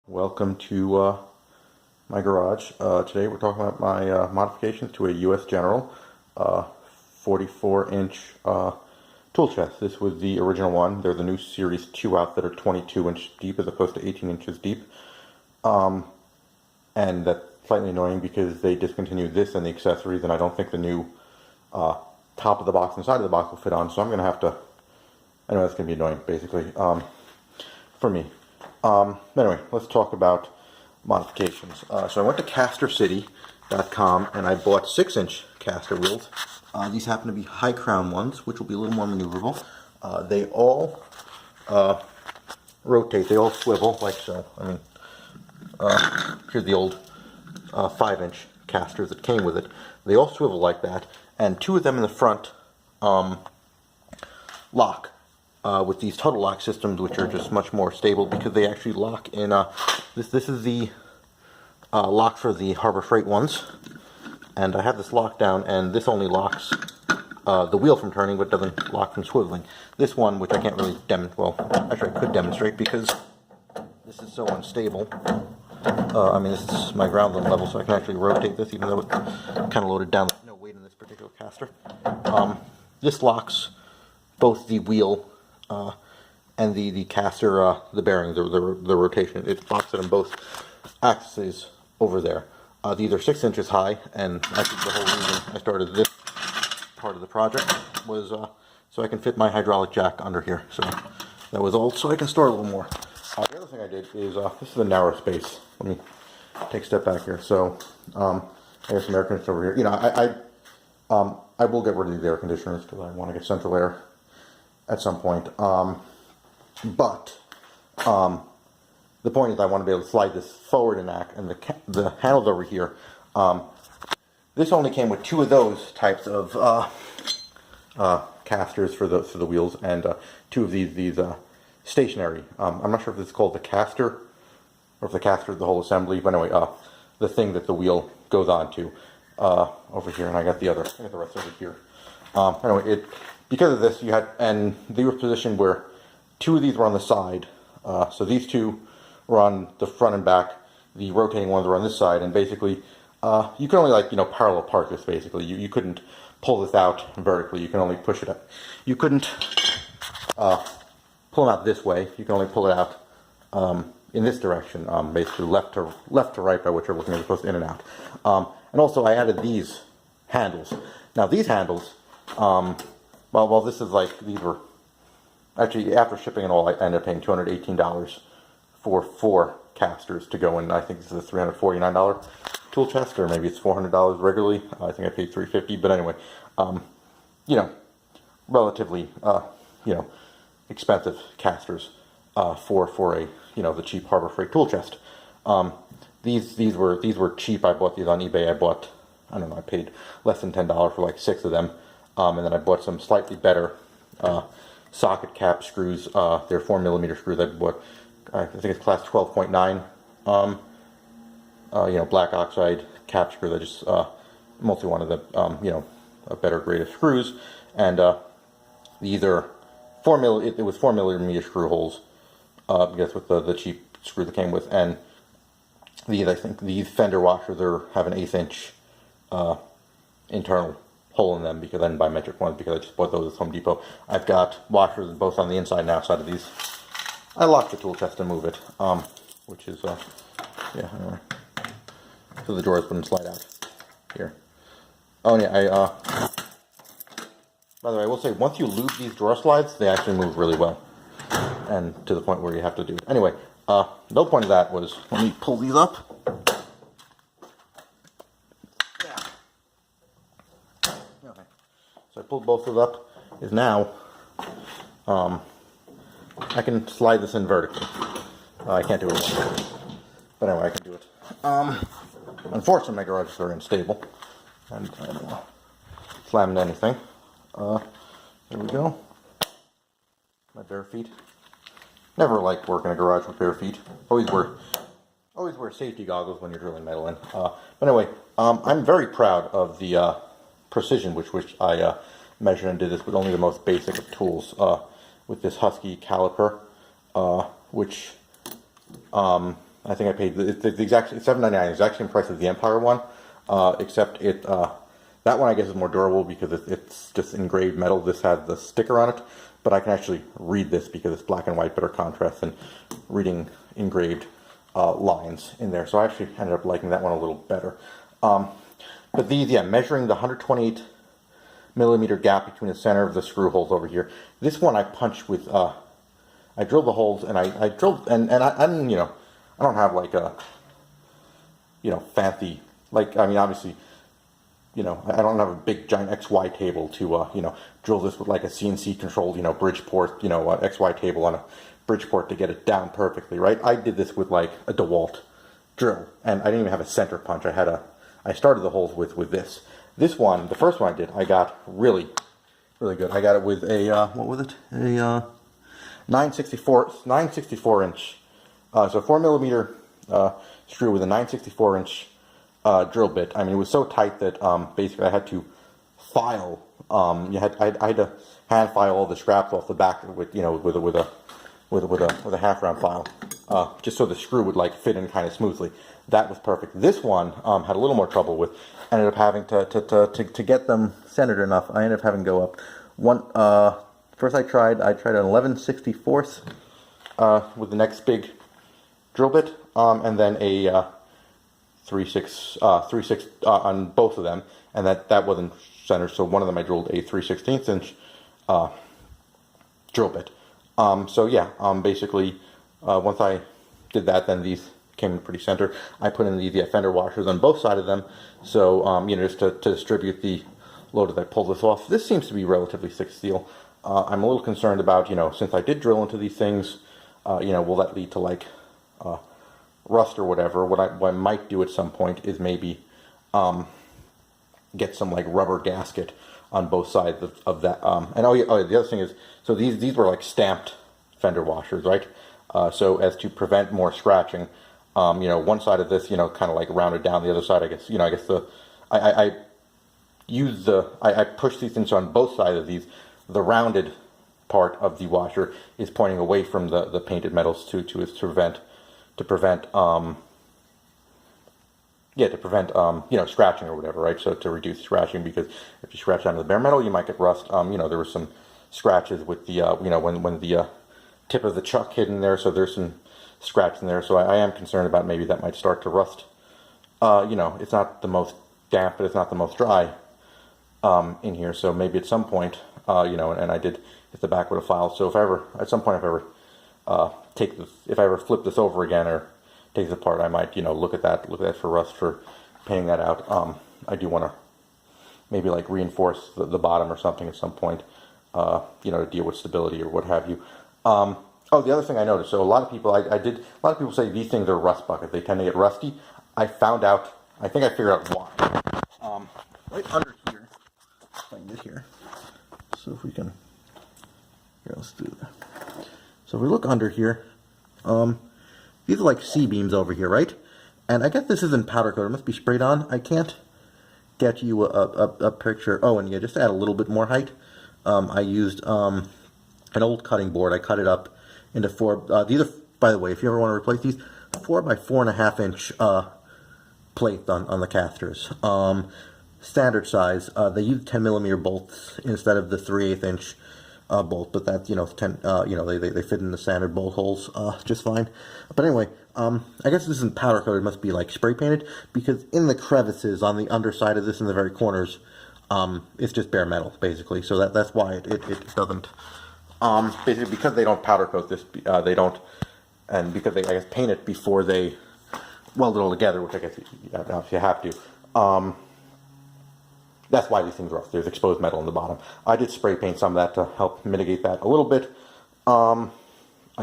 Welcome to my garage. Today we're talking about my modifications to a US General 44-inch tool chest. This was the original one. They're the new Series 2 out that are 22-inch deep as opposed to 18 inches deep. And that's slightly annoying because they discontinued this and the accessories, and I don't think the new top of the box and side of the box will fit on, so I'm going to have to... I know that's going to be annoying, basically, for me. Anyway, let's talk about modifications. So I went to castercity.com and I bought 6-inch caster wheels. These happen to be high crown ones, which will be a little more maneuverable. They all rotate, they all swivel like so. I mean, here's the old 5-inch casters that came with it. They all swivel like that, and two of them in the front lock. With these Tuttle lock systems, which are just much more stable because they actually lock in. This is the lock for the Harbor Freight ones, and I have this lock down, and this only locks the wheel from turning, but doesn't lock from swiveling. This one, which I can't really actually I could demonstrate because this is so unstable. I mean, this is my ground level, so I can actually rotate this, even though it's kind of loaded down. There's no weight in this particular caster. This locks both the wheel and the caster, the bearing, the rotation. It locks it on both axes over there. These are 6 inches high, and I think the whole reason I started this part of the project was so I can fit my hydraulic jack under here. So that was all, so I can store a little more. The other thing I did is, this is a narrow space. Let me take a step back here. So I have some air conditioners over here. You know, I will get rid of these air conditioners because I want to get central air at some point, but the point is I want to be able to slide this forward and the handles over here. This only came with 2 of those types of casters for the wheels, and 2 of these stationary. I'm not sure if this is called the caster or if the caster is the whole assembly, but anyway, the thing that the wheel goes onto over here, and I got the rest over here. Anyway, because of this, and they were positioned where 2 of these were on the side. So these 2 were on the front and back. The rotating ones were on this side, and basically, you can only parallel park this. Basically, you couldn't pull this out vertically. You can only push it up. You couldn't pull them out this way. You can only pull it out in this direction, basically left to right, by whichever looking you're supposed to in and out. And also, I added these handles. Now, these handles. Well, this is these were, actually, after shipping and all, I ended up paying $218 for 4 casters to go in. I think this is a $349 tool chest, or maybe it's $400 regularly. I think I paid $350, but anyway, you know, relatively, expensive casters for a, the cheap Harbor Freight tool chest. These were cheap. I bought these on eBay. I don't know, I paid less than $10 for 6 of them. And then I bought some slightly better socket cap screws. They're 4mm screws. I bought, I think it's class 12.9. Black oxide cap screws. I just mostly wanted a better grade of screws. And these are 4mm. It was 4mm screw holes. Because with the cheap screw that came with, and I think these fender washers have an 1/8 inch internal hole in them, because I didn't buy metric ones because I just bought those at Home Depot. I've got washers both on the inside and outside of these. I lock the tool chest and move it, which is yeah, anyway. So the drawers wouldn't slide out here. Oh yeah, by the way, I will say, once you lube these drawer slides, they actually move really well, and to the point where you have to do it. Anyway, no point of that was, let me pull these up. So I pulled both of those up, is now, I can slide this in vertically. I can't do it vertically, but anyway, I can do it. Unfortunately, my garage is very unstable, and I don't want to slam into anything. There we go. My bare feet. Never liked working in a garage with bare feet. Always wear safety goggles when you're drilling metal in. But anyway, I'm very proud of the precision which I measured and did this with only the most basic of tools, with this Husky caliper, which I I think I paid the exact $7.99, the exact same price as the Empire one, except that one I guess is more durable because it's just engraved metal. This has the sticker on it, but I can actually read this because it's black and white, better contrast than reading engraved lines in there. So I actually ended up liking that one a little better. But these, yeah, measuring the 128 millimeter gap between the center of the screw holes over here. This one I punched with, I drilled the holes, and I drilled, and I didn't, I don't have like a, fancy, like, I mean, obviously, I don't have a big giant XY table to, drill this with like a CNC controlled, Bridgeport, XY table on a Bridgeport to get it down perfectly, right? I did this with like a DeWalt drill, and I didn't even have a center punch. I started the holes with this. This one, the first one I did, I got really, really good. I got it with a, what was it? A 964 inch, so 4 millimeter screw with a 964 inch drill bit. I mean, it was so tight that basically I had to file. I had to hand file all the scraps off the back with a half round file, just so the screw would like fit in kind of smoothly. That was perfect. This one had a little more trouble with. Ended up having to get them centered enough. I ended up having to go up one. First I tried an 11/64 with the next big drill bit, and then a 3/6 on both of them, and that wasn't centered. So one of them I drilled a 3/16 inch drill bit. So yeah, basically once I did that, then these came in pretty center. I put in the fender washers on both sides of them, so just to distribute the load as I pull this off. This seems to be relatively thick steel. I'm a little concerned about, since I did drill into these things, will that lead to like rust or whatever. What I might do at some point is maybe get some like rubber gasket on both sides of that. And the other thing is, so these were like stamped fender washers, right? So as to prevent more scratching. One side of this, kind of like rounded down. The other side, I guess, I push these things on both sides of these. The rounded part of the washer is pointing away from the painted metals to prevent scratching or whatever, right? So to reduce scratching, because if you scratch onto the bare metal, you might get rust. There were some scratches with the, when the tip of the chuck hit in there, so there's some scratch in there, so I am concerned about maybe that might start to rust. It's not the most damp, but it's not the most dry in here, so maybe at some point, and I did hit the back with a file, so if I ever, at some point, if I ever flip this over again or take this apart, I might, look at that for rust, for painting that out. I do want to maybe like reinforce the bottom or something at some point, to deal with stability or what have you. Oh, the other thing I noticed, so a lot of people say these things are rust buckets. They tend to get rusty. I think I figured out why. Right under here, if I can get here. So if we can, here, let's do that. So if we look under here, these are like C-beams over here, right? And I guess this isn't powder coat. It must be sprayed on. I can't get you a picture. Oh, and yeah, just to add a little bit more height, I used an old cutting board. I cut it up into these are, by the way, if you ever want to replace these, 4 by 4.5 inch plate on the casters. Standard size. They use 10 millimeter bolts instead of the 3/8 inch bolt, but that's 10. They fit in the standard bolt holes just fine. But anyway, I guess this isn't powder coated. It must be like spray painted, because in the crevices on the underside of this, in the very corners, it's just bare metal basically. So that's why it doesn't. Basically, because they don't powder coat this, they don't, and because they, I guess, paint it before they weld it all together, which I guess you have to. That's why these things are rough. There's exposed metal in the bottom. I did spray paint some of that to help mitigate that a little bit. I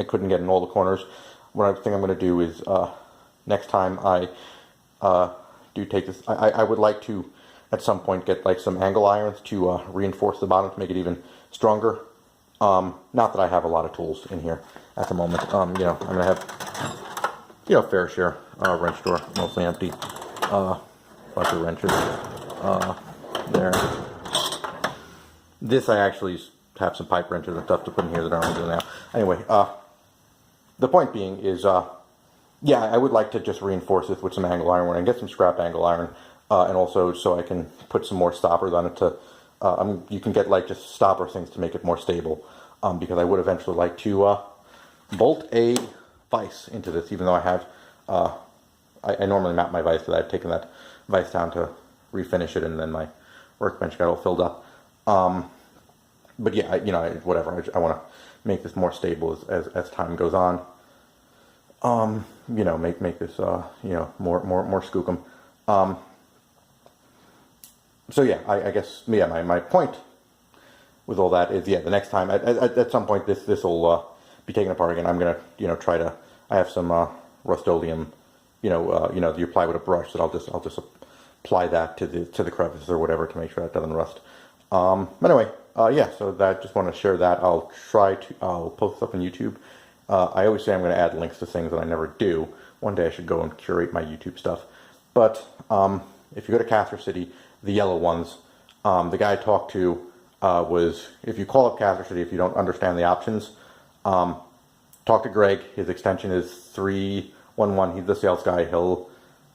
couldn't get in all the corners. What I think I'm going to do is, next time I do take this, I would like to, at some point, get like some angle irons to reinforce the bottom to make it even stronger. Not that I have a lot of tools in here at the moment. I'm going to have, fair share, wrench drawer, mostly empty, bunch of wrenches, there. This I actually have some pipe wrenches and stuff to put in here that I don't do now. Anyway, the point being is, yeah, I would like to just reinforce this with some angle iron and get some scrap angle iron, and also so I can put some more stoppers on it to, you can get like just stopper things to make it more stable, because I would eventually like to bolt a vise into this, even though I have, I normally mount my vise, but I've taken that vise down to refinish it, and then my workbench got all filled up. But yeah, you know, whatever, I want to make this more stable as time goes on. You know, make this, you know, more skookum. So yeah, I guess, yeah, my point with all that is, yeah, the next time, at some point, this will be taken apart again. I'm gonna, you know, try to, I have some Rust-Oleum, you know, you apply with a brush, that I'll just apply that to the crevices or whatever to make sure that doesn't rust. Anyway, yeah, so that, just want to share that. I'll post stuff on YouTube. I always say I'm going to add links to things that I never do. One day I should go and curate my YouTube stuff. But if you go to Caster City, the yellow ones, the guy I talked to was, if you call up Caster City, if you don't understand the options, talk to Greg. His extension is 311. He's the sales guy. He'll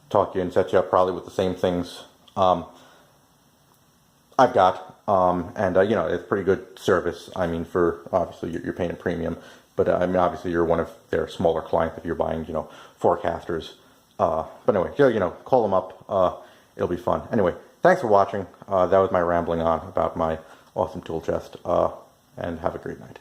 talk to you and set you up probably with the same things I've got. And you know, it's pretty good service. I mean, for obviously you're paying a premium, but I mean, obviously you're one of their smaller clients if you're buying, you know, forecasters. But anyway, you know, call them up. It'll be fun. Anyway, thanks for watching. That was my rambling on about my awesome tool chest. And have a great night.